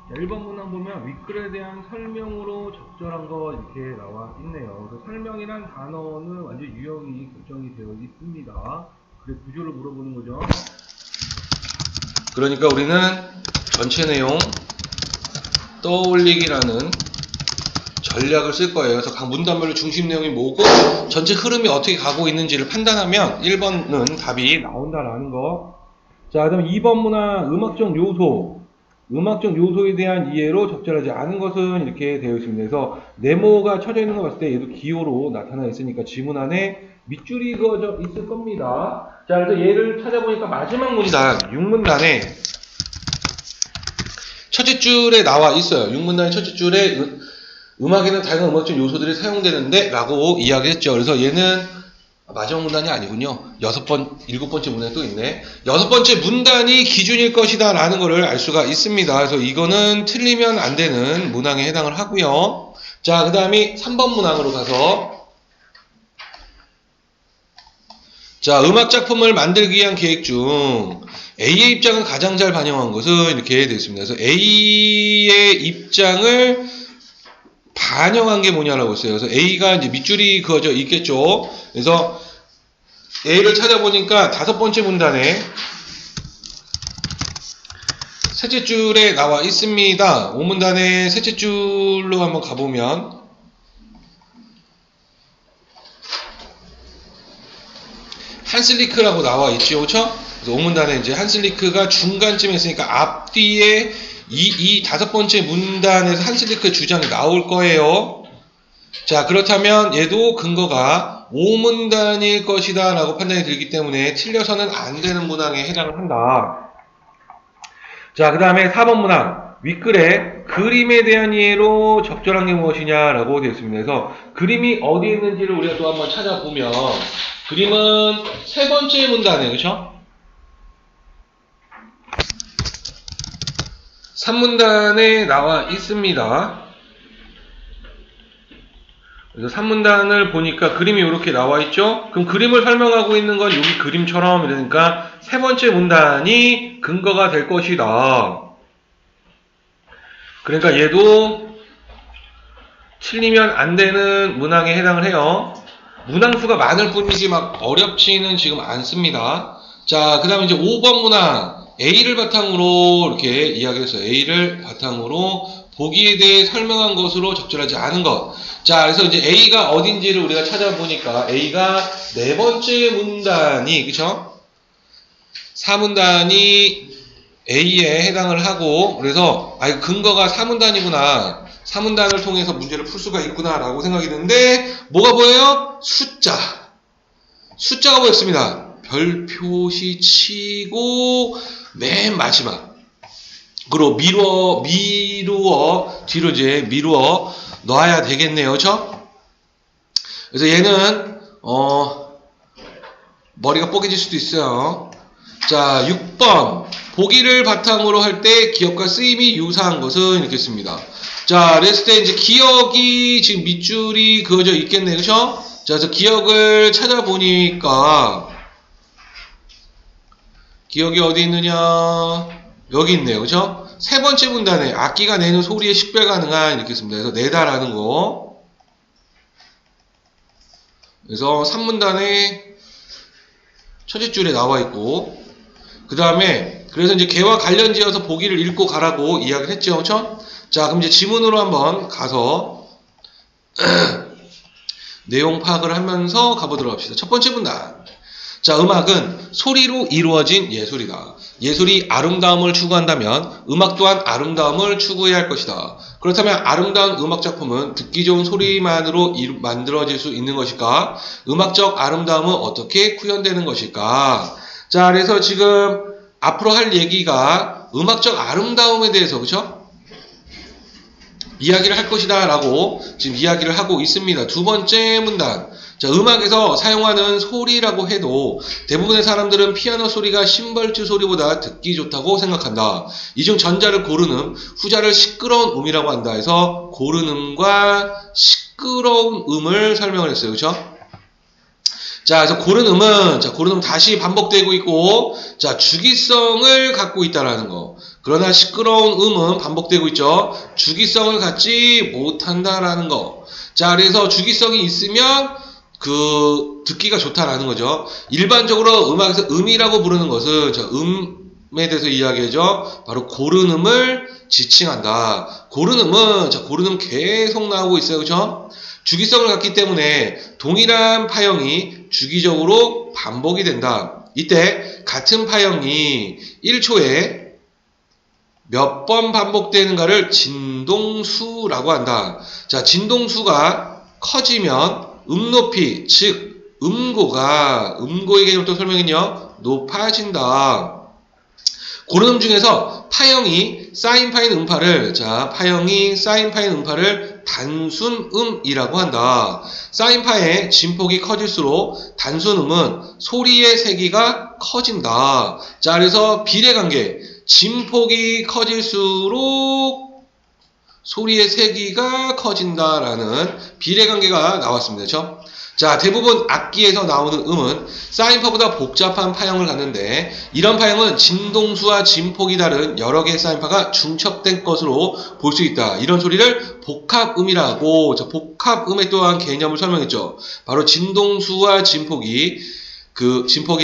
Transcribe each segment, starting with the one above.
자, 1번 문항 보면 윗글에 대한 설명으로 적절한 거 이렇게 나와 있네요. 그래서 설명이란 단어는 완전 유형이 결정이 되어 있습니다. 그래 구조를 물어보는 거죠. 그러니까 우리는 전체 내용 떠올리기라는 전략을 쓸 거예요. 그래서 각 문단별로 중심 내용이 뭐고 전체 흐름이 어떻게 가고 있는지를 판단하면 1번은 답이 나온다라는 거. 자, 그다음 2번 문항 음악적 요소. 음악적 요소에 대한 이해로 적절하지 않은 것은 이렇게 되어 있습니다. 그래서 네모가 쳐져 있는 거 봤을 때 얘도 기호로 나타나 있으니까 지문 안에 밑줄이 그어져 있을 겁니다. 자, 그래서 얘를 찾아보니까 마지막 문단 6문단에 첫째 줄에 나와 있어요. 6문단의 첫째 줄에 음악에는 다양한 음악적 요소들이 사용되는데 라고 이야기했죠. 그래서 얘는 마지막 문단이 아니군요. 7번째 문단이 또 있네. 6번째 문단이 기준일 것이다 라는 것을 알 수가 있습니다. 그래서 이거는 틀리면 안 되는 문항에 해당을 하고요. 자, 그 다음에 3번 문항으로 가서 자, 음악 작품을 만들기 위한 계획 중 A의 입장을 가장 잘 반영한 것은 이렇게 되어 있습니다. 그래서 A의 입장을 반영한 게 뭐냐라고 했어요. 그래서 A가 이제 밑줄이 그어져 있겠죠. 그래서 A를 찾아보니까 5번째 문단에 셋째 줄에 나와 있습니다. 5문단의 셋째 줄로 한번 가보면 한슬리크라고 나와 있죠. 그렇죠? 그래서 5문단에 이제 한슬리크가 중간쯤에 있으니까 앞뒤에 이 5번째 문단에서 한슬리크의 주장이 나올 거예요. 자, 그렇다면 얘도 근거가 5문단일 것이다 라고 판단이 들기 때문에 틀려서는 안 되는 문항에 해당을 한다. 자, 그 다음에 4번 문항 윗글에 그림에 대한 이해로 적절한 게 무엇이냐라고 되어 있습니다. 그래서 그림이 어디에 있는지를 우리가 또 한번 찾아보면 그림은 세 번째 문단에 그렇죠? 3문단에 나와 있습니다. 그래서 3문단을 보니까 그림이 이렇게 나와 있죠? 그럼 그림을 설명하고 있는 건 여기 그림처럼 이러니까 세 번째 문단이 근거가 될 것이다. 그러니까 얘도 틀리면 안 되는 문항에 해당을 해요. 문항수가 많을 뿐이지 막 어렵지는 지금 않습니다. 자, 그 다음에 이제 5번 문항 A를 바탕으로 이렇게 이야기를 했어요. A를 바탕으로 보기에 대해 설명한 것으로 적절하지 않은 것. 자, 그래서 이제 A가 어딘지를 우리가 찾아보니까 A가 네 번째 문단이 그쵸? 4문단이 A에 해당을 하고 그래서 근거가 4문단이구나. 4문단을 통해서 문제를 풀 수가 있구나 라고 생각이 드는데 뭐가 보여요? 숫자가 보였습니다. 별 표시 치고 맨 마지막 그리고 미루어 뒤로 이제 미루어 놔야 되겠네요. 그렇죠? 그래서 얘는 머리가 뽀개질 수도 있어요. 자, 6번 보기를 바탕으로 할 때 기억과 쓰임이 유사한 것은 이렇게 씁니다. 자, 그랬을 때 이제 기억이 지금 밑줄이 그어져 있겠네요. 그렇죠? 자, 그래서 기억을 찾아보니까 기억이 어디 있느냐? 여기 있네요. 그렇죠? 세 번째 문단에 악기가 내는 소리에 식별 가능한 이렇게 씁니다. 그래서 내다라는 거. 그래서 3문단에 첫째 줄에 나와 있고 그 다음에 그래서 이제 걔와 관련지어서 보기를 읽고 가라고 이야기를 했죠. 그렇죠? 자, 그럼 이제 지문으로 한번 가서 내용 파악을 하면서 가보도록 합시다. 첫 번째 문단. 자, 음악은 소리로 이루어진 예술이다. 예술이 아름다움을 추구한다면 음악 또한 아름다움을 추구해야 할 것이다. 그렇다면 아름다운 음악 작품은 듣기 좋은 소리만으로 만들어질 수 있는 것일까? 음악적 아름다움은 어떻게 구현되는 것일까? 자, 그래서 지금 앞으로 할 얘기가 음악적 아름다움에 대해서 그렇죠? 이야기를 할 것이다 라고 지금 이야기를 하고 있습니다. 두 번째 문단. 자, 음악에서 사용하는 소리라고 해도 대부분의 사람들은 피아노 소리가 심벌주 소리보다 듣기 좋다고 생각한다. 이 중 전자를 고르는, 후자를 시끄러운 음이라고 한다 해서 고르는 음과 시끄러운 음을 설명을 했어요. 그렇죠? 자, 그래서 고른음은, 자, 고른음 다시 반복되고 있고, 자, 주기성을 갖고 있다라는 거. 그러나 시끄러운 음은 반복되고 있죠. 주기성을 갖지 못한다라는 거. 자, 그래서 주기성이 있으면, 듣기가 좋다라는 거죠. 일반적으로 음악에서 음이라고 부르는 것은, 자, 음에 대해서 이야기하죠. 바로 고른음을 지칭한다. 고른음은, 자, 고른음 계속 나오고 있어요. 그죠? 주기성을 갖기 때문에 동일한 파형이 주기적으로 반복이 된다. 이때 같은 파형이 1초에 몇 번 반복되는가를 진동수라고 한다. 자, 진동수가 커지면 음높이, 즉 음고의 개념 또 설명은요, 높아진다. 고른음 중에서 파형이 사인파인 음파를, 자, 파형이 사인파인 음파를 단순음이라고 한다. 사인파의 진폭이 커질수록 단순음은 소리의 세기가 커진다. 자, 그래서 비례관계, 진폭이 커질수록 소리의 세기가 커진다라는 비례관계가 나왔습니다. 그렇죠? 자, 대부분 악기에서 나오는 음은 사인파보다 복잡한 파형을 갖는데, 이런 파형은 진동수와 진폭이 다른 여러 개의 사인파가 중첩된 것으로 볼 수 있다. 이런 소리를 복합음이라고, 자, 복합음의 또한 개념을 설명했죠. 바로 진동수와 진폭이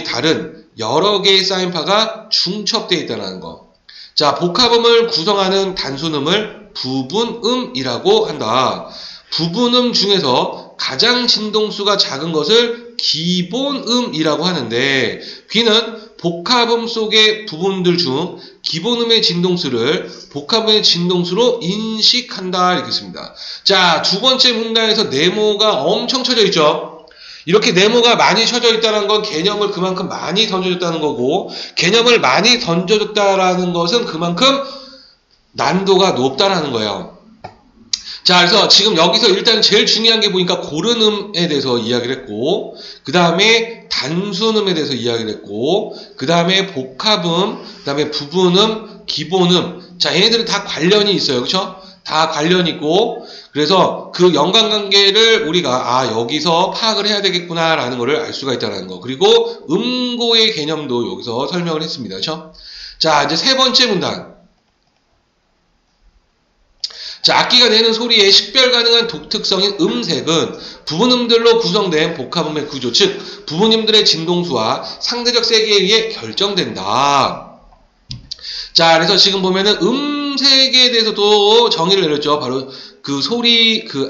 다른 여러 개의 사인파가 중첩되어 있다는 거. 자, 복합음을 구성하는 단순음을 부분음이라고 한다. 부분음 중에서 가장 진동수가 작은 것을 기본음이라고 하는데, 귀는 복합음 속의 부분들 중 기본음의 진동수를 복합음의 진동수로 인식한다. 이렇게 씁니다. 자, 두 번째 문단에서 네모가 엄청 쳐져 있죠. 이렇게 네모가 많이 쳐져 있다는 건 개념을 그만큼 많이 던져줬다는 거고, 개념을 많이 던져줬다라는 것은 그만큼 난도가 높다라는 거예요. 자, 그래서 지금 여기서 일단 제일 중요한 게 보니까 고른음에 대해서 이야기를 했고, 그 다음에 단순음에 대해서 이야기를 했고, 그 다음에 복합음, 그 다음에 부분음, 기본음. 자, 얘네들은 다 관련이 있어요. 그렇죠? 다 관련이 있고, 그래서 그 연관관계를 우리가 여기서 파악을 해야 되겠구나라는 거를 알 수가 있다는 거. 그리고 음고의 개념도 여기서 설명을 했습니다. 그렇죠? 자, 이제 세 번째 문단. 자, 악기가 내는 소리의 식별 가능한 독특성인 음색은 부분음들로 구성된 복합음의 구조, 즉 부분음들의 진동수와 상대적 세기에 의해 결정된다. 자, 그래서 지금 보면은 음색에 대해서도 정의를 내렸죠. 바로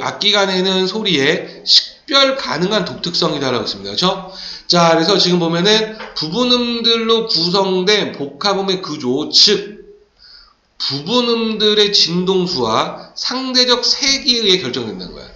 악기가 내는 소리의 식별 가능한 독특성이다라고 했습니다. 그렇죠? 자, 그래서 지금 보면은 부분음들로 구성된 복합음의 구조, 즉 부분음들의 진동수와 상대적 세기에 의해 결정된다는 거야.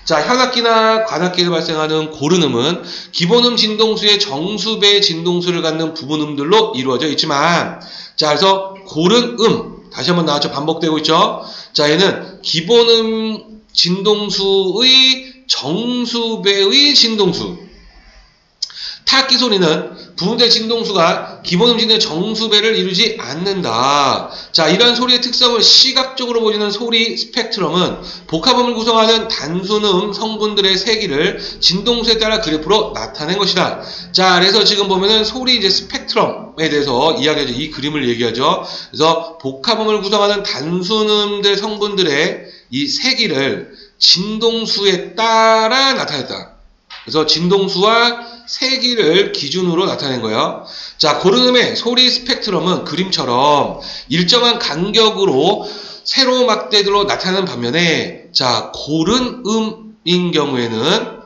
자, 현악기나 관악기에서 발생하는 고른음은 기본음 진동수의 정수배의 진동수를 갖는 부분음들로 이루어져 있지만, 자, 그래서 고른음, 다시 한번 나왔죠. 반복되고 있죠. 자, 얘는 기본음 진동수의 정수배의 진동수. 타악기 소리는 부분대 진동수가 기본음 진동의 정수배를 이루지 않는다. 자, 이러한 소리의 특성을 시각적으로 보이는 소리 스펙트럼은 복합음을 구성하는 단순음 성분들의 세기를 진동수에 따라 그래프로 나타낸 것이다. 자, 그래서 지금 보면은 소리 이제 스펙트럼에 대해서 이야기하죠. 이 그림을 얘기하죠. 그래서 복합음을 구성하는 단순음들 성분들의 이 세기를 진동수에 따라 나타냈다. 그래서 진동수와 세기를 기준으로 나타낸 거예요. 자, 고른음의 소리 스펙트럼은 그림처럼 일정한 간격으로 세로 막대들로 나타나는 반면에, 자, 고른음인 경우에는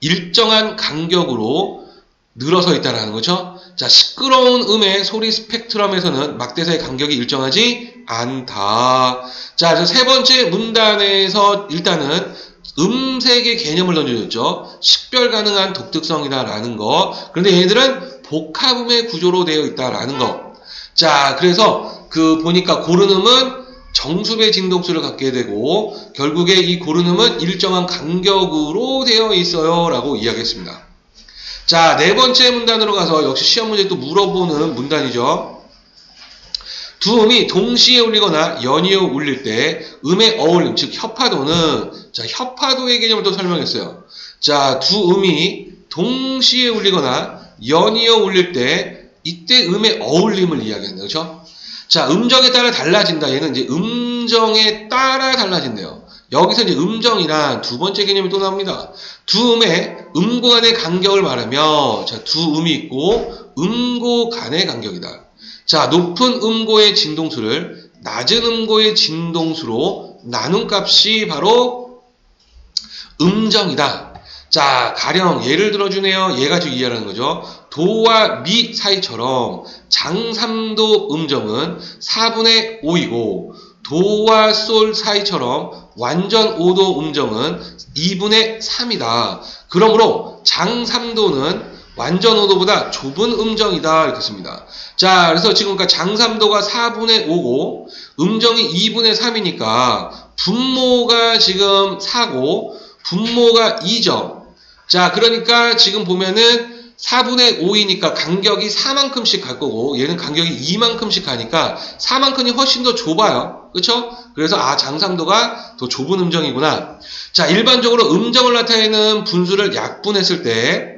일정한 간격으로 늘어서 있다는 거죠. 자, 시끄러운 음의 소리 스펙트럼에서는 막대 사이 간격이 일정하지 않다. 자, 그래서 세 번째 문단에서 일단은 음색의 개념을 던져줬죠. 식별 가능한 독특성이다라는 거. 그런데 얘네들은 복합음의 구조로 되어 있다라는 거. 자, 그래서 보니까 고른음은 정수배 진동수를 갖게 되고, 결국에 이 고른음은 일정한 간격으로 되어 있어요 라고 이야기했습니다. 자, 네 번째 문단으로 가서 역시 시험 문제 또 물어보는 문단이죠. 두 음이 동시에 울리거나 연이어 울릴 때 음의 어울림, 즉 협화도는, 자, 협화도의 개념을 또 설명했어요. 자, 두 음이 동시에 울리거나 연이어 울릴 때 이때 음의 어울림을 이야기하는 거죠. 자, 음정에 따라 달라진다. 얘는 이제 음정에 따라 달라진대요. 여기서 이제 음정이란 두 번째 개념이 또 나옵니다. 두 음의 음고 간의 간격을 말하며, 자, 두 음이 있고 음고 간의 간격이다. 자, 높은 음고의 진동수를 낮은 음고의 진동수로 나눈 값이 바로 음정이다. 자, 가령 예를 들어주네요. 얘 가지고 이해하는 거죠. 도와 미 사이처럼 장삼도 음정은 4분의 5이고 도와 솔 사이처럼 완전 5도 음정은 2분의 3이다. 그러므로 장삼도는 완전 5도보다 좁은 음정이다. 이렇게 씁니다. 자, 그래서 지금 그러니까 장삼도가 4분의 5고 음정이 2분의 3이니까 분모가 지금 4고 분모가 2죠. 자, 그러니까 지금 보면은 4분의 5이니까 간격이 4만큼씩 갈 거고 얘는 간격이 2만큼씩 가니까 4만큼이 훨씬 더 좁아요. 그쵸? 그래서 장삼도가 더 좁은 음정이구나. 자, 일반적으로 음정을 나타내는 분수를 약분했을 때,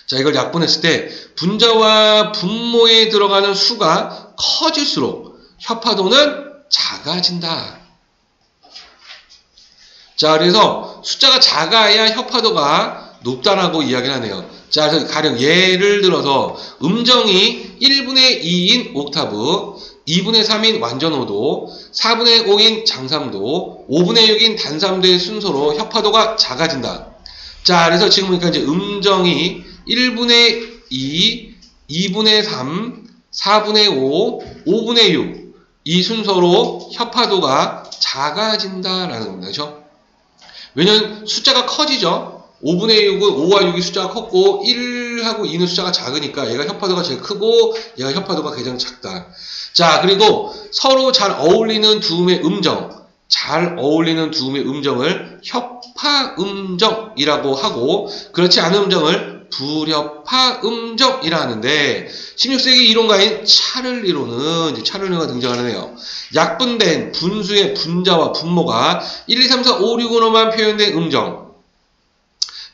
자, 이걸 약분했을 때 분자와 분모에 들어가는 수가 커질수록 협화도는 작아진다. 자, 그래서 숫자가 작아야 협화도가 높다라고 이야기를 하네요. 자, 그래서 가령 예를 들어서 음정이 1분의 2인 옥타브, 2분의 3인 완전오도, 4분의 5인 장삼도, 5분의 6인 단삼도의 순서로 협화도가 작아진다. 자, 그래서 지금 보니까 이제 음정이 1분의 2, 2분의 3, 4분의 5, 5분의 6, 이 순서로 협화도가 작아진다라는 겁니다. 그렇죠? 왜냐면 숫자가 커지죠. 5분의 6은 5와 6이 숫자가 컸고 1하고 2는 숫자가 작으니까 얘가 협화도가 제일 크고 얘가 협화도가 가장 작다. 자, 그리고 서로 잘 어울리는 두 음의 음정, 잘 어울리는 두 음의 음정을 협화 음정이라고 하고 그렇지 않은 음정을 불협화 음정이라 하는데 16세기 이론가인 차를리가 등장하네요. 약분된 분수의 분자와 분모가 1, 2, 3, 4, 5, 6으로만 표현된 음정.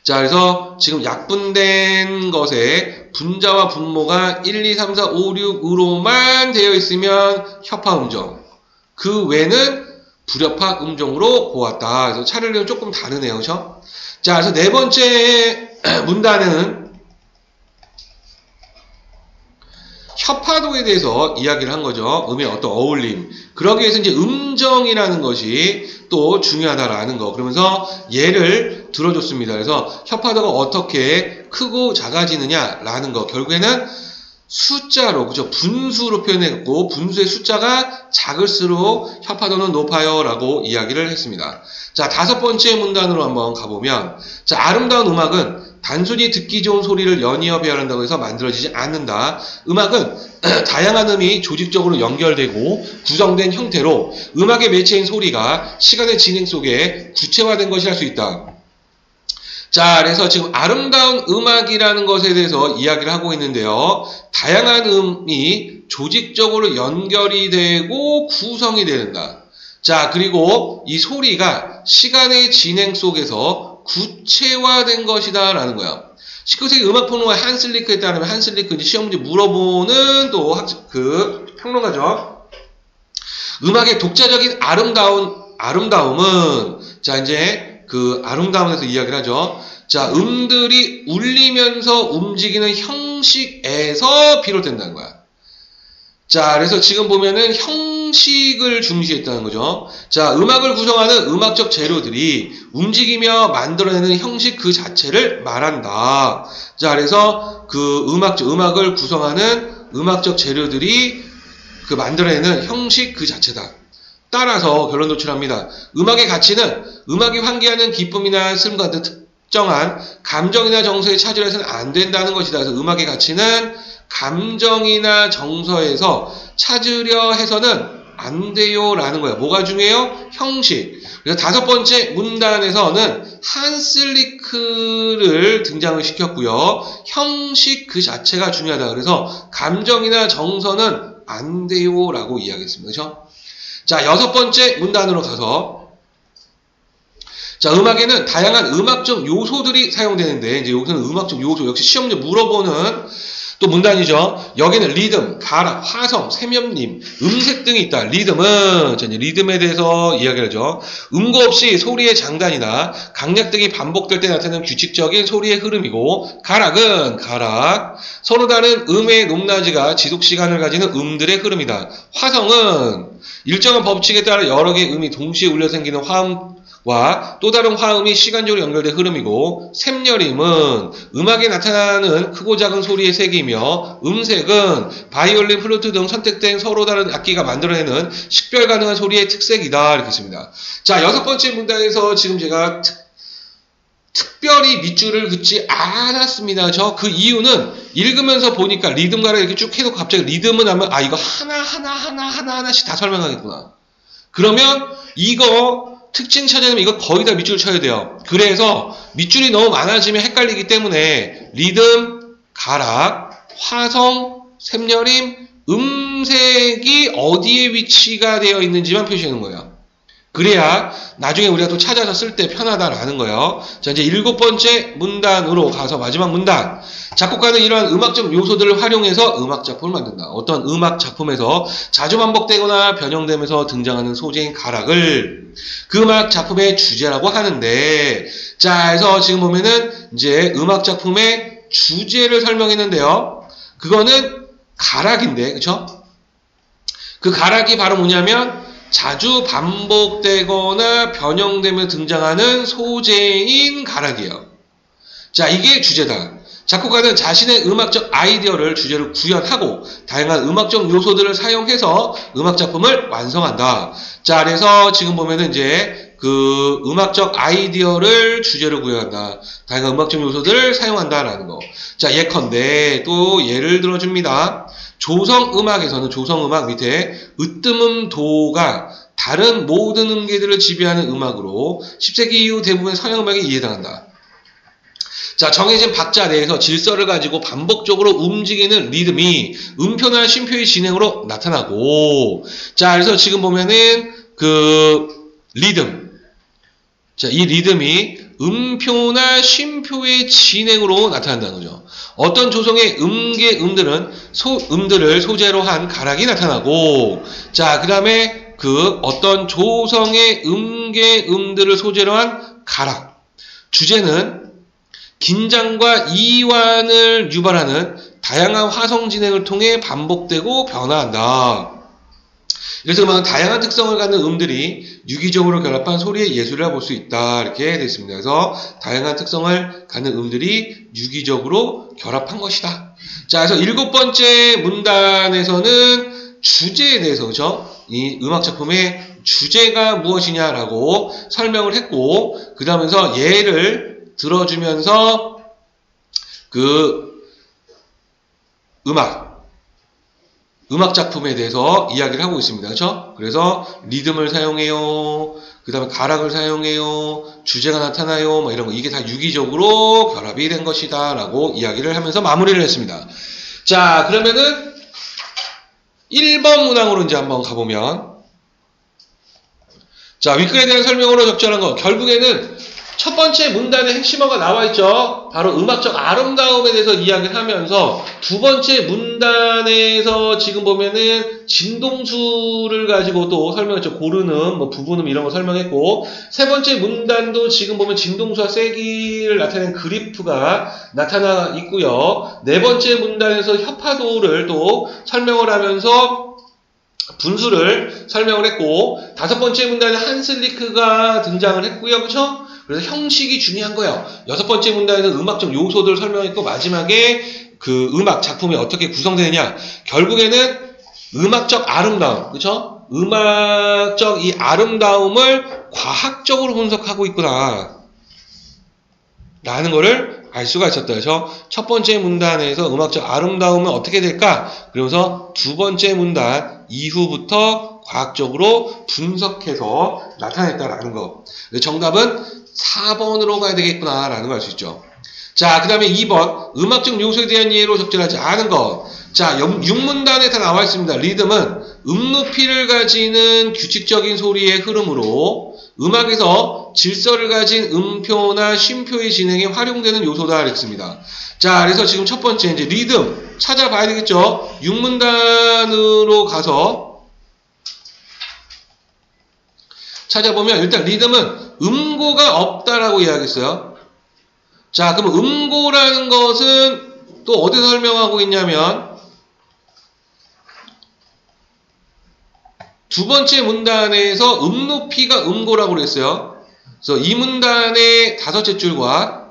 자, 그래서 지금 약분된 것에 분자와 분모가 1, 2, 3, 4, 5, 6으로만 되어 있으면 협화 음정. 그 외는 불협화 음정으로 보았다. 그래서 차를리는 조금 다르네요. 그렇죠? 자, 그래서 네 번째 문단에는 협화도에 대해서 이야기를 한 거죠. 음의 어떤 어울림. 그러기 위해서 이제 음정이라는 것이 또 중요하다라는 거. 그러면서 예를 들어줬습니다. 그래서 협화도가 어떻게 크고 작아지느냐라는 거. 결국에는 숫자로, 그죠? 분수로 표현했고, 분수의 숫자가 작을수록 협화도는 높아요. 라고 이야기를 했습니다. 자, 다섯 번째 문단으로 한번 가보면, 자, 아름다운 음악은 단순히 듣기 좋은 소리를 연이어 배열한다고 해서 만들어지지 않는다. 음악은 다양한 음이 조직적으로 연결되고 구성된 형태로 음악의 매체인 소리가 시간의 진행 속에 구체화된 것이라 할 수 있다. 자, 그래서 지금 아름다운 음악이라는 것에 대해서 이야기를 하고 있는데요. 다양한 음이 조직적으로 연결이 되고 구성이 된다. 자, 그리고 이 소리가 시간의 진행 속에서 구체화된 것이다 라는 거야. 19세기 음악평론가 한스 리크에 따르면 한스 리크 시험 문제 물어보는 또 평론가죠. 음악의 독자적인 아름다움은 자, 이제 그 아름다움에서 이야기를 하죠. 자, 음들이 울리면서 움직이는 형식에서 비롯된다는 거야. 자, 그래서 지금 보면은 형식을 중시했다는 거죠. 자, 음악을 구성하는 음악적 재료들이 움직이며 만들어내는 형식 그 자체를 말한다. 자, 그래서 그 음악을 구성하는 음악적 재료들이 그 만들어내는 형식 그 자체다. 따라서 결론 도출합니다. 음악의 가치는 음악이 환기하는 기쁨이나 슬픔 같은 특정한 감정이나 정서에 차지해서는 안 된다는 것이다. 그래서 음악의 가치는 감정이나 정서에서 찾으려 해서는 안 돼요 라는 거예요. 뭐가 중요해요? 형식. 그래서 다섯 번째 문단에서는 한스 리크를 등장을 시켰고요. 형식 그 자체가 중요하다. 그래서 감정이나 정서는 안 돼요 라고 이야기했습니다. 그렇죠? 자, 여섯 번째 문단으로 가서 자, 음악에는 다양한 음악적 요소들이 사용되는데, 이제 여기서는 음악적 요소, 역시 시험 문제 물어보는 또 문단이죠. 여기는 리듬, 가락, 화성, 세면림, 음색 등이 있다. 리듬은, 자, 이제 리듬에 대해서 이야기를 하죠. 음고 없이 소리의 장단이나 강약 등이 반복될 때 나타나는 규칙적인 소리의 흐름이고, 가락은, 가락, 서로 다른 음의 높낮이가 지속시간을 가지는 음들의 흐름이다. 화성은 일정한 법칙에 따라 여러 개의 음이 동시에 울려 생기는 화음과 또 다른 화음이 시간적으로 연결된 흐름이고, 샘여림은 음악에 나타나는 크고 작은 소리의 색이며, 음색은 바이올린, 플루트 등 선택된 서로 다른 악기가 만들어내는 식별 가능한 소리의 특색이다. 이렇게 했습니다. 자, 6번째 문단에서 지금 제가 특별히 밑줄을 긋지 않았습니다. 그 이유는 읽으면서 보니까 리듬가를 이렇게 쭉 해놓고 갑자기 리듬은 하면 이거 하나씩 다 설명하겠구나. 그러면 이거 특징 찾아내면 이거 거의 다 밑줄 쳐야 돼요. 그래서 밑줄이 너무 많아지면 헷갈리기 때문에 리듬, 가락, 화성, 샘여림, 음색이 어디에 위치가 되어 있는지만 표시하는 거예요. 그래야 나중에 우리가 또 찾아서 쓸 때 편하다라는 거예요. 자, 이제 7번째 문단으로 가서 마지막 문단. 작곡가는 이러한 음악적 요소들을 활용해서 음악 작품을 만든다. 어떤 음악 작품에서 자주 반복되거나 변형되면서 등장하는 소재인 가락을 그 음악 작품의 주제라고 하는데, 자, 그래서 지금 보면은 이제 음악 작품의 주제를 설명했는데요. 그거는 가락인데, 그쵸? 그 가락이 바로 뭐냐면 자주 반복되거나 변형되며 등장하는 소재인 가락이에요. 자, 이게 주제다. 작곡가는 자신의 음악적 아이디어를 주제로 구현하고 다양한 음악적 요소들을 사용해서 음악 작품을 완성한다. 자, 그래서 지금 보면은 이제 그 음악적 아이디어를 주제로 구현한다. 다양한 음악적 요소들을 사용한다라는 거. 자, 예컨대 또 예를 들어줍니다. 조성음악에서는 조성음악 밑에 으뜸음도가 다른 모든 음계들을 지배하는 음악으로 10세기 이후 대부분의 서양음악에 이해당한다. 자, 정해진 박자 내에서 질서를 가지고 반복적으로 움직이는 리듬이 음표나 쉼표의 진행으로 나타나고, 자, 그래서 지금 보면은 그 리듬, 자, 이 리듬이 음표나 쉼표의 진행으로 나타난다는 거죠. 어떤 조성의 음계음들은 음들을 소재로 한 가락이 나타나고, 자, 그 다음에 그 어떤 조성의 음계음들을 소재로 한 가락. 주제는 긴장과 이완을 유발하는 다양한 화성 진행을 통해 반복되고 변화한다. 그래서 음악은 다양한 특성을 갖는 음들이 유기적으로 결합한 소리의 예술이라 볼 수 있다. 이렇게 되어 있습니다. 그래서 다양한 특성을 갖는 음들이 유기적으로 결합한 것이다. 자, 그래서 7번째 문단에서는 주제에 대해서, 그죠? 이 음악 작품의 주제가 무엇이냐라고 설명을 했고, 그 다음에서 예를 들어주면서 그 음악 작품에 대해서 이야기를 하고 있습니다. 그렇죠? 그래서 리듬을 사용해요. 그 다음에 가락을 사용해요. 주제가 나타나요. 뭐 이런 거. 이게 다 유기적으로 결합이 된 것이다. 라고 이야기를 하면서 마무리를 했습니다. 자, 그러면은 1번 문항으로 이제 한번 가보면, 자, 위클에 대한 설명으로 적절한 거. 결국에는 첫 번째 문단의 핵심어가 나와 있죠. 바로 음악적 아름다움에 대해서 이야기를 하면서 두 번째 문단에서 지금 보면은 진동수를 가지고 또 설명했죠. 고르는 뭐 부분음 이런 거 설명했고, 세 번째 문단도 지금 보면 진동수와 세기를 나타내는 그리프가 나타나 있고요. 네 번째 문단에서 협화도를 또 설명을 하면서 분수를 설명을 했고, 다섯 번째 문단에 한슬리크가 등장을 했고요. 그렇죠? 그래서 형식이 중요한 거예요. 여섯 번째 문단에서 음악적 요소들을 설명했고, 마지막에 그 음악 작품이 어떻게 구성되느냐. 결국에는 음악적 아름다움, 그렇죠? 음악적 이 아름다움을 과학적으로 분석하고 있구나 라는 거를 알 수가 있었다. 그래서 첫 번째 문단에서 음악적 아름다움은 어떻게 될까? 그러면서 두 번째 문단 이후부터 과학적으로 분석해서 나타냈다라는 거. 정답은 4번으로 가야 되겠구나라는 걸 알 수 있죠. 자, 그 다음에 2번 음악적 요소에 대한 이해로 적절하지 않은 것. 자, 6문단에 다 나와 있습니다. 리듬은 높이를 가지는 규칙적인 소리의 흐름으로 음악에서 질서를 가진 음표나 쉼표의 진행에 활용되는 요소다 그랬습니다. 자, 그래서 지금 첫 번째 이제 리듬 찾아봐야 되겠죠. 육문단으로 가서 찾아보면 일단 리듬은 음고가 없다라고 이야기했어요. 자, 그럼 음고라는 것은 또 어디서 설명하고 있냐면 두 번째 문단에서 높이가 음고라고 그랬어요. 그래서 이 문단의 다섯째 줄과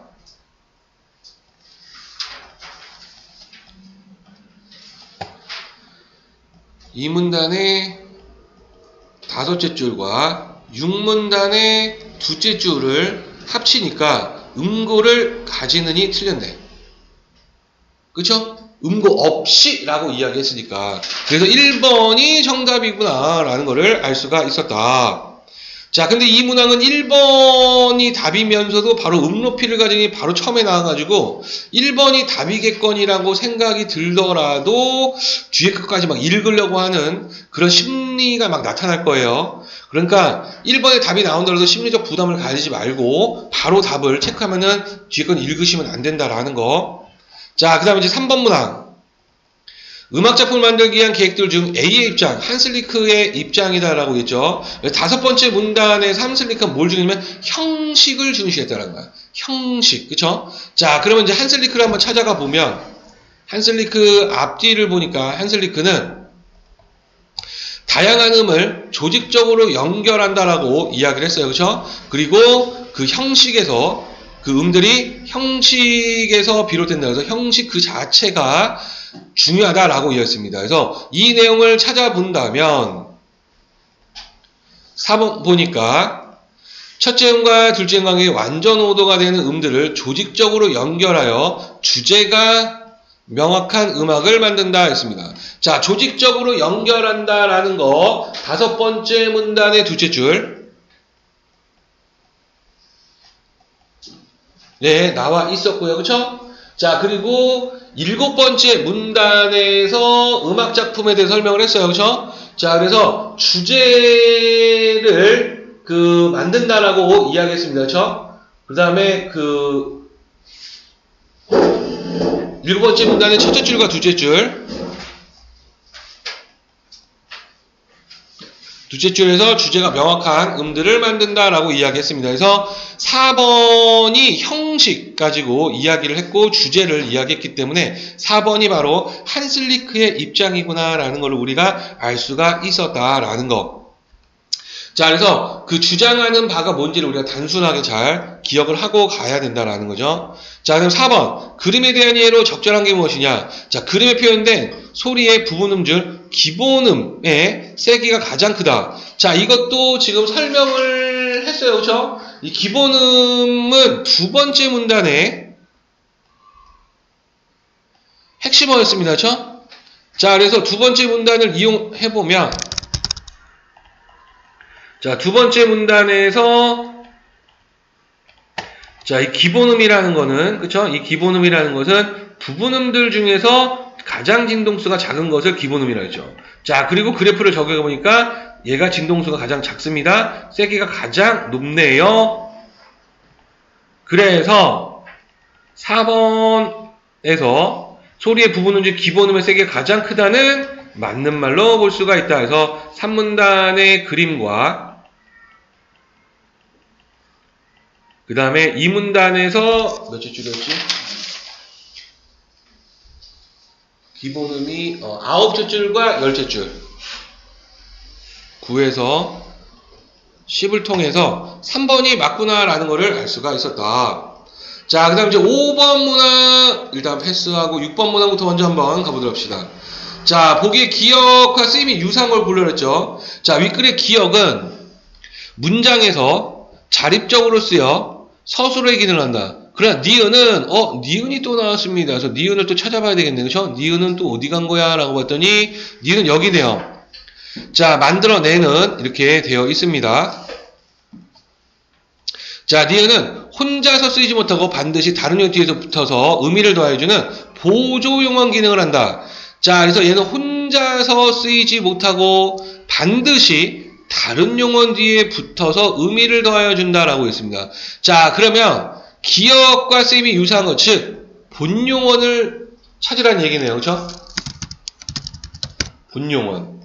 이 문단의 다섯째 줄과 6문단의 둘째 줄을 합치니까 음고를 가지느니 틀렸네. 그쵸? 음고 없이 라고 이야기했으니까. 그래서 1번이 정답이구나 라는 거를 알 수가 있었다. 자, 근데 이 문항은 1번이 답이면서도 바로 높이를 가지니 바로 처음에 나와가지고 1번이 답이겠거니라고 생각이 들더라도 뒤에 끝까지 막 읽으려고 하는 그런 심리가 막 나타날 거예요. 그러니까 1번에 답이 나온다고 해서 심리적 부담을 가지지 말고 바로 답을 체크하면은 뒤에 건 읽으시면 안 된다라는 거. 자, 그 다음에 이제 3번 문항. 음악작품을 만들기 위한 계획들 중 A의 입장, 한슬리크의 입장이다라고 했죠. 다섯 번째 문단의 한슬리크가 뭘 중요하면 형식을 중시했다는 거야. 형식, 그쵸? 자, 그러면 이제 한슬리크를 한번 찾아가 보면 한슬리크 앞뒤를 보니까 한슬리크는 다양한 음을 조직적으로 연결한다라고 이야기를 했어요. 그쵸? 그리고 그 형식에서 그 음들이 형식에서 비롯된다. 그래서 형식 그 자체가 중요하다라고 이야기했습니다. 그래서 이 내용을 찾아본다면 4번 보니까 첫째 음과 둘째 음 관계의 완전 오도가 되는 음들을 조직적으로 연결하여 주제가 명확한 음악을 만든다 했습니다. 자, 조직적으로 연결한다라는 거 다섯 번째 문단의 둘째 줄. 네, 나와 있었고요. 그쵸? 자, 그리고 일곱 번째 문단에서 음악작품에 대해 설명을 했어요. 그쵸? 자, 그래서 주제를 만든다라고 이야기했습니다. 그쵸? 그 다음에 일곱 번째 문단의 첫째 줄과 둘째 줄. 둘째 줄에서 주제가 명확한 음들을 만든다라고 이야기했습니다. 그래서 4번이 형식 가지고 이야기를 했고 주제를 이야기했기 때문에 4번이 바로 한슬리크의 입장이구나라는 걸 우리가 알 수가 있었다라는 거. 자, 그래서 그 주장하는 바가 뭔지를 우리가 단순하게 잘 기억을 하고 가야 된다라는 거죠. 자, 그럼 4번. 그림에 대한 이해로 적절한 게 무엇이냐? 자, 그림에 표현된 소리의 부분 음줄, 기본음의 세기가 가장 크다. 자, 이것도 지금 설명을 했어요. 그렇죠? 이 기본음은 두 번째 문단의 핵심어였습니다. 그렇죠? 자, 그래서 두 번째 문단을 이용해보면 자, 두 번째 문단에서 자, 이 기본음이라는 거는 그쵸? 이 기본음이라는 것은 부분음들 중에서 가장 진동수가 작은 것을 기본음이라고 했죠. 자, 그리고 그래프를 적용해 보니까 얘가 진동수가 가장 작습니다. 세기가 가장 높네요. 그래서 4번에서 소리의 부분음 중 기본음의 세기가 가장 크다는 맞는 말로 볼 수가 있다. 그래서 3문단의 그림과 그 다음에 2문단에서 몇째 줄이었지? 기본음이 9째 줄과 10째 줄 9에서 10을 통해서 3번이 맞구나라는 것을 알 수가 있었다. 자, 그 다음 이제 5번 문항 일단 패스하고 6번 문항부터 먼저 한번 가보도록 합시다. 자, 보기에 기역과 쓰임이 유사한 걸 보려했죠. 자, 윗글의 기역은 문장에서 자립적으로 쓰여 서술의 기능을 한다. 그러나 니은은 니은이 또 나왔습니다. 그래서 니은을 또 찾아봐야 되겠네. 그렇죠? 니은은 또 어디 간 거야? 라고 봤더니 니은은 여기네요. 자, 만들어내는 이렇게 되어 있습니다. 자, 니은은 혼자서 쓰이지 못하고 반드시 다른 형 뒤에서 붙어서 의미를 더해주는 보조용언 기능을 한다. 자, 그래서 얘는 혼자서 쓰이지 못하고 반드시 다른 용언 뒤에 붙어서 의미를 더하여 준다라고 했습니다. 자, 그러면 기억과 쓰임이 유사한 것, 즉 본용언을 찾으라는 얘기네요. 그렇죠? 본용언.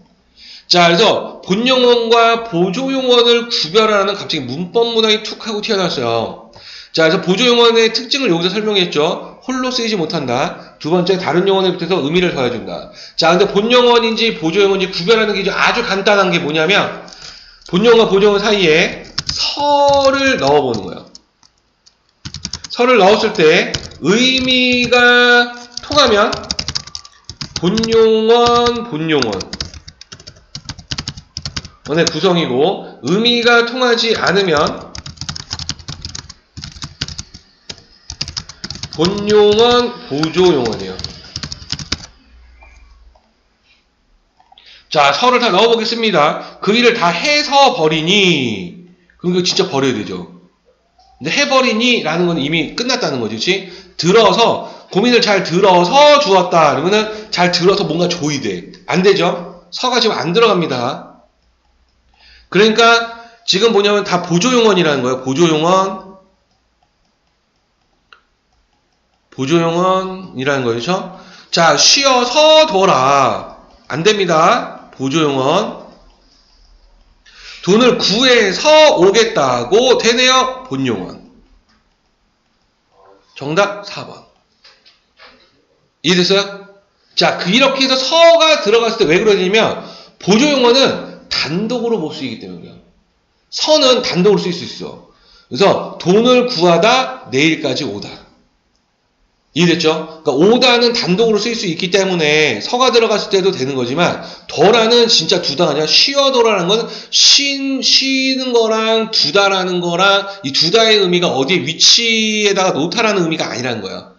자, 그래서 본용언과 보조용언을 구별하는 갑자기 문법 문항이 툭 하고 튀어나왔어요. 자, 그래서 보조용언의 특징을 여기서 설명했죠. 홀로 쓰이지 못한다. 두 번째, 다른 용언에 붙어서 의미를 더해준다. 자, 근데 본용언인지 보조용언인지 구별하는 기준 아주 간단한 게 뭐냐면 본용언과 보조용언 사이에 서를 넣어보는 거예요. 서를 넣었을 때 의미가 통하면 본용언의 구성이고, 의미가 통하지 않으면 본용언, 보조용언이에요. 자, 서를 다 넣어보겠습니다. 그 일을 다 해서 버리니, 그럼 이거 진짜 버려야 되죠. 근데 해버리니 라는 건 이미 끝났다는 거지, 그치? 들어서, 고민을 잘 들어서 주었다. 그러면은 잘 들어서 뭔가 조이 돼. 안 되죠? 서가 지금 안 들어갑니다. 그러니까 지금 뭐냐면 다 보조용언이라는 거예요. 보조용언이라는 거예요. 그렇죠? 자, 쉬어서 둬라. 안 됩니다. 보조용언. 돈을 구해서 오겠다고 되네요. 본용언. 정답 4번. 이해됐어요? 자, 이렇게 해서 서가 들어갔을 때 왜 그러냐면 보조용언은 단독으로 못 쓰이기 때문이에요. 서는 단독으로 쓰일 수 있어. 그래서 돈을 구하다 내일까지 오다. 이해됐죠? 그러니까 오다는 단독으로 쓰일 수 있기 때문에 서가 들어갔을 때도 되는 거지만 더라는 진짜 두다가 아니라 쉬어도라는 건 쉬는 거랑 두다라는 거랑 이 두다의 의미가 어디에 위치에다가 놓다라는 의미가 아니라는 거야.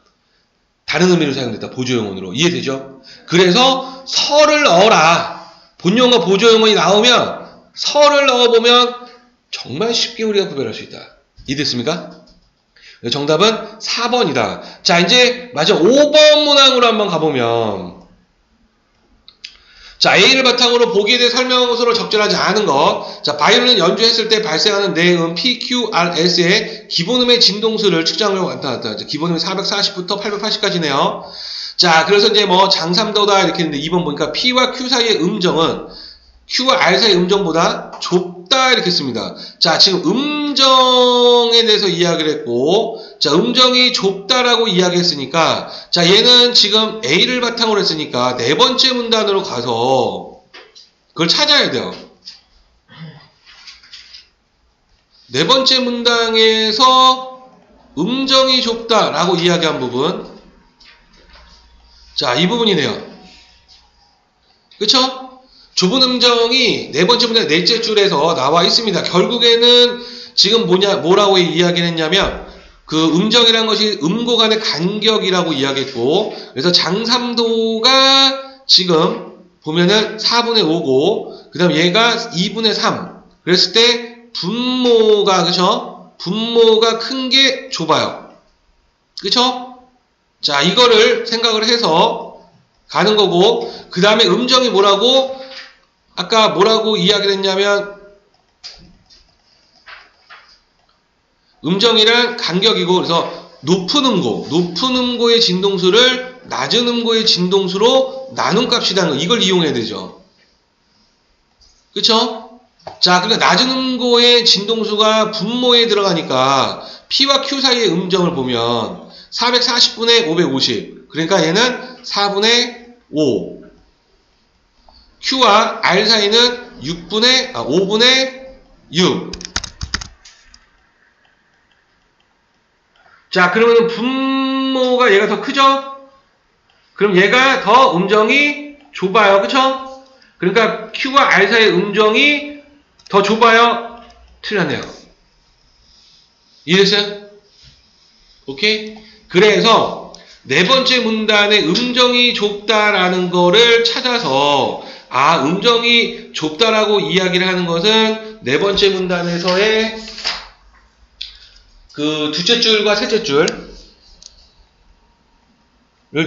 다른 의미로 사용됐다. 보조용언으로. 이해되죠? 그래서 서를 넣어라. 본용어 보조용언이 나오면 서를 넣어보면 정말 쉽게 우리가 구별할 수 있다. 이해됐습니까? 정답은 4번이다. 자, 이제 마지막 5번 문항으로 한번 가보면, 자, A를 바탕으로 보기에 대해 설명서로 적절하지 않은 것. 자, 바이올린 연주했을 때 발생하는 내음 PQRS의 기본음의 진동수를 측정하려고 나타났다. 기본음이 440부터 880까지네요. 자, 그래서 이제 뭐 장삼도다 이렇게 했는데 2번 보니까 P와 Q 사이의 음정은 Q와 R 사이의 음정보다 좁다 이렇게 씁니다. 자, 지금 음정에 대해서 이야기를 했고, 자, 음정이 좁다라고 이야기했으니까, 자, 얘는 지금 A를 바탕으로 했으니까 네 번째 문단으로 가서 그걸 찾아야 돼요. 네 번째 문단에서 음정이 좁다라고 이야기한 부분, 자, 이 부분이네요. 그쵸? 좁은 음정이 네 번째 문단 넷째 줄에서 나와 있습니다. 결국에는 지금 뭐라고 이야기를 했냐면 그 음정이라는 것이 음고 간의 간격이라고 이야기했고, 그래서 장삼도가 지금 보면은 4분의 5고, 그 다음 얘가 2분의 3. 그랬을 때 분모가, 그쵸? 분모가 큰 게 좁아요. 그쵸? 자, 이거를 생각을 해서 가는 거고, 그 다음에 음정이 뭐라고? 아까 뭐라고 이야기를 했냐면 음정이란 간격이고, 그래서 높은 음고의 진동수를 낮은 음고의 진동수로 나눈 값이라는 거, 이걸 이용해야 되죠. 그쵸? 자, 그러니까 낮은 음고의 진동수가 분모에 들어가니까 P와 Q 사이의 음정을 보면 440분의 550, 그러니까 얘는 4분의 5. Q와 R 사이는 5분의 6. 자, 그러면 분모가 얘가 더 크죠? 그럼 얘가 더 음정이 좁아요. 그쵸? 그러니까 Q와 R 사이의 음정이 더 좁아요. 틀렸네요. 이해됐어요? 오케이? 그래서 네 번째 문단에 음정이 좁다라는 거를 찾아서, 아, 음정이 좁다라고 이야기를 하는 것은 네 번째 문단에서의 그 둘째 줄과 셋째 줄을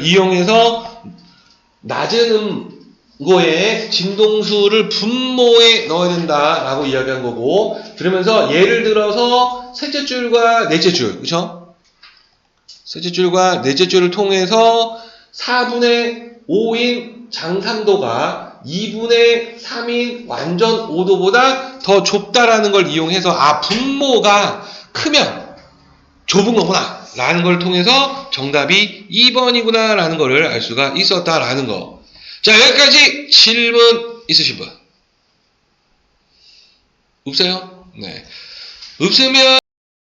이용해서 낮은 이거에 진동수를 분모에 넣어야 된다라고 이야기한 거고, 그러면서 예를 들어서 셋째 줄과 넷째 줄, 그쵸? 셋째 줄과 넷째 줄을 통해서 4분의 5인 장산도가 2분의 3인 완전 5도보다 더 좁다라는 걸 이용해서 분모가 크면 좁은 거구나 라는 걸 통해서 정답이 2번이구나 라는 거를 알 수가 있었다라는 거. 자, 여기까지 질문 있으신 분? 없어요? 네. 없으면